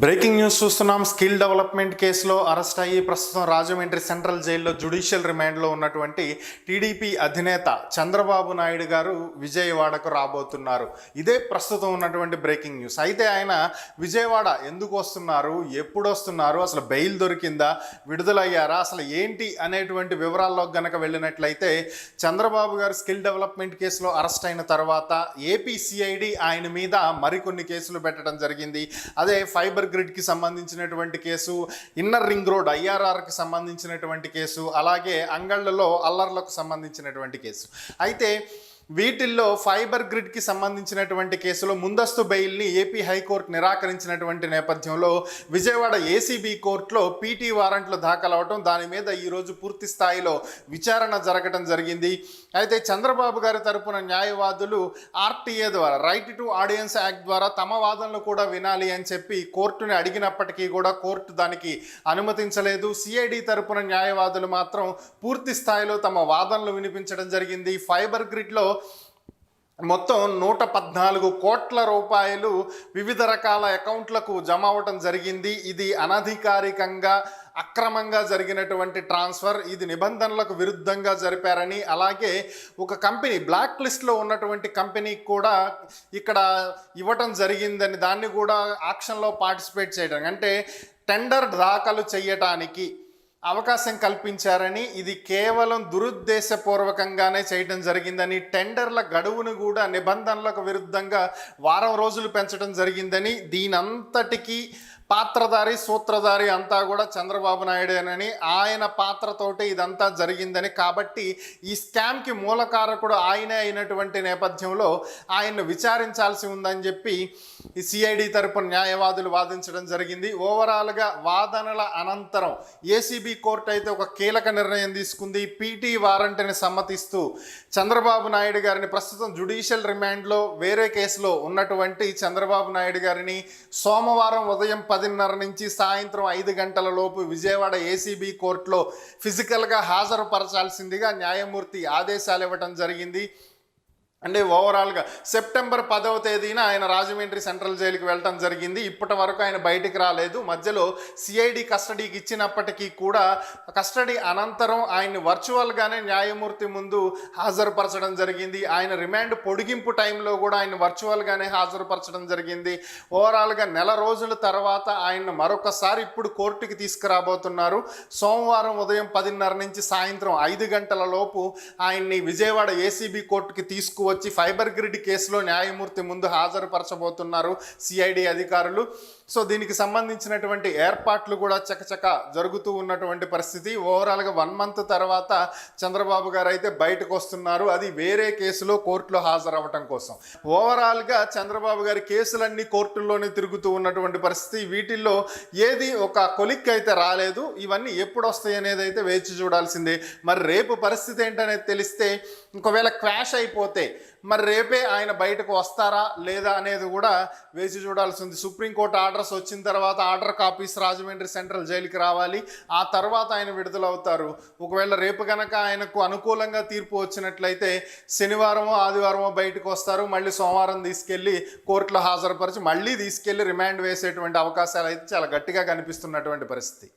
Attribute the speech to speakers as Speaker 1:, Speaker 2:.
Speaker 1: Breaking news చూస్తున్నాం. Skill development కేసులో arrest అయ్యి ప్రస్తుతం రాజమండ్రి సెంట్రల్ జైల్లో జ్యుడిషియల్ రిమాండ్లో ఉన్నటువంటి టీడీపీ అధినేత చంద్రబాబు నాయుడు గారు విజయవాడకు రాబోతున్నారు. ఇదే ప్రస్తుతం ఉన్నటువంటి బ్రేకింగ్ న్యూస్. అయితే ఆయన విజయవాడ ఎందుకు వస్తున్నారు, ఎప్పుడు వస్తున్నారు, అసలు బెయిల్ దొరికిందా, విడుదలయ్యారా, అసలు ఏంటి అనేటువంటి వివరాల్లో గనక వెళ్ళినట్లయితే, చంద్రబాబు గారు స్కిల్ డెవలప్మెంట్ కేసులో అరెస్ట్ అయిన తర్వాత ఏపీ సిఐడి ఆయన మీద మరికొన్ని కేసులు పెట్టడం జరిగింది. అదే ఫైబర్ గ్రిడ్కి సంబంధించినటువంటి కేసు, ఇన్నర్ రింగ్ రోడ్ ఐఆర్ఆర్కి సంబంధించినటువంటి కేసు, అలాగే అంగళ్ళలో అల్లర్లకు సంబంధించినటువంటి కేసు. అయితే వీటిల్లో ఫైబర్ గ్రిడ్కి సంబంధించినటువంటి కేసులో ముందస్తు బెయిల్ని ఏపీ హైకోర్టు నిరాకరించినటువంటి నేపథ్యంలో విజయవాడ ఏసీబీ కోర్టులో పీటీ వారెంట్లు దాఖలవటం, దాని మీద ఈరోజు పూర్తి స్థాయిలో విచారణ జరగడం జరిగింది. అయితే చంద్రబాబు గారి తరపున న్యాయవాదులు ఆర్టీఏ ద్వారా, రైట్ టు ఆడియన్స్ యాక్ట్ ద్వారా తమ వాదనలు కూడా వినాలి అని చెప్పి కోర్టుని అడిగినప్పటికీ కూడా కోర్టు దానికి అనుమతించలేదు. సిఐడి తరపున న్యాయవాదులు మాత్రం పూర్తి స్థాయిలో తమ వాదనలు వినిపించడం జరిగింది. ఫైబర్ గ్రిడ్లో మొత్తం 114 కోట్ల రూపాయలు వివిధ రకాల అకౌంట్లకు జమ అవ్వటం జరిగింది. ఇది అనధికారికంగా అక్రమంగా జరిగినటువంటి ట్రాన్స్ఫర్, ఇది నిబంధనలకు విరుద్ధంగా జరిపారని, అలాగే ఒక కంపెనీ బ్లాక్ లిస్ట్లో ఉన్నటువంటి కంపెనీకి కూడా ఇక్కడ ఇవ్వటం జరిగిందని, దాన్ని కూడా ఆక్షన్లో పార్టిసిపేట్ చేయడం, అంటే టెండర్ దాఖలు చేయటానికి అవకాశం కల్పించారని, ఇది కేవలం దురుద్దేశపూర్వకంగానే చేయడం జరిగిందని, టెండర్ల గడువును కూడా నిబంధనలకు విరుద్ధంగా వారం రోజులు పెంచడం జరిగిందని, దీనంతటికీ పాత్రధారి సూత్రధారి అంతా కూడా చంద్రబాబు నాయుడేనని, ఆయన పాత్రతోటి ఇదంతా జరిగిందని, కాబట్టి ఈ స్కామ్కి మూలకారకుడు ఆయనే అయినటువంటి నేపథ్యంలో ఆయన్ను విచారించాల్సి ఉందని చెప్పి ఈ సిఐడి తరపున న్యాయవాదులు వాదించడం జరిగింది. ఓవరాల్గా వాదనల అనంతరం ఏసీబీ కోర్టు అయితే ఒక కీలక నిర్ణయం తీసుకుంది. పీటీ వారెంట్ని సమ్మతిస్తూ చంద్రబాబు నాయుడు గారిని, ప్రస్తుతం జ్యుడిషియల్ రిమాండ్లో వేరే కేసులో ఉన్నటువంటి చంద్రబాబు నాయుడు గారిని సోమవారం ఉదయం 10:30 నుంచి సాయంత్రం 5 గంటల లోపు విజయవాడ ఏసీబీ కోర్టులో ఫిజికల్గా హాజరుపరచాల్సిందిగా న్యాయమూర్తి ఆదేశాలు ఇవ్వటం జరిగింది. అంటే ఓవరాల్గా సెప్టెంబర్ 10వ తేదీన ఆయన రాజమండ్రి సెంట్రల్ జైలుకి వెళ్ళటం జరిగింది. ఇప్పటి వరకు ఆయన బయటికి రాలేదు. మధ్యలో సిఐడి కస్టడీకి ఇచ్చినప్పటికీ కూడా కస్టడీ అనంతరం ఆయన్ని వర్చువల్గానే న్యాయమూర్తి ముందు హాజరుపరచడం జరిగింది. ఆయన రిమాండ్ పొడిగింపు టైంలో కూడా ఆయన వర్చువల్గానే హాజరుపరచడం జరిగింది. ఓవరాల్గా నెల రోజుల తర్వాత ఆయన్ను మరొకసారి ఇప్పుడు కోర్టుకి తీసుకురాబోతున్నారు. సోమవారం ఉదయం 10:30 నుంచి సాయంత్రం 5 గంటల లోపు ఆయన్ని విజయవాడ ఏసీబీ కోర్టుకి తీసుకువచ్చి ఫైబర్ గ్రిడ్ కేసులో న్యాయమూర్తి ముందు హాజరుపరచబోతున్నారు సిఐడి అధికారులు. సో దీనికి సంబంధించినటువంటి ఏర్పాట్లు కూడా చకచక జరుగుతూ ఉన్నటువంటి పరిస్థితి. ఓవరాల్గా 1 మంత్ తర్వాత చంద్రబాబు గారు అయితే బయటకు వస్తున్నారు, అది వేరే కేసులో కోర్టులో హాజరవ్వటం కోసం. ఓవరాల్గా చంద్రబాబు గారి కేసులన్నీ కోర్టుల్లోనే తిరుగుతూ ఉన్నటువంటి పరిస్థితి. వీటిల్లో ఏది ఒక కొలిక్ అయితే రాలేదు. ఇవన్నీ ఎప్పుడు వస్తాయి అనేది అయితే వేచి చూడాల్సిందే. మరి రేపు పరిస్థితి ఏంటనేది తెలిస్తే, ఒకవేళ క్వాష్ అయిపోతే మరి రేపే ఆయన బయటకు వస్తారా లేదా అనేది కూడా వేచి చూడాల్సి ఉంది. సుప్రీంకోర్టు ఆర్డర్స్ వచ్చిన తర్వాత ఆర్డర్ కాపీస్ రాజమండ్రి సెంట్రల్ జైలుకి రావాలి. ఆ తర్వాత ఆయన విడుదలవుతారు. ఒకవేళ రేపు కనుక ఆయనకు అనుకూలంగా తీర్పు వచ్చినట్లయితే శనివారమో ఆదివారమో బయటకు వస్తారు. మళ్ళీ సోమవారం తీసుకెళ్ళి కోర్టులో హాజరుపరిచి మళ్ళీ తీసుకెళ్ళి రిమాండ్ వేసేటువంటి అవకాశాలు అయితే చాలా గట్టిగా కనిపిస్తున్నటువంటి పరిస్థితి.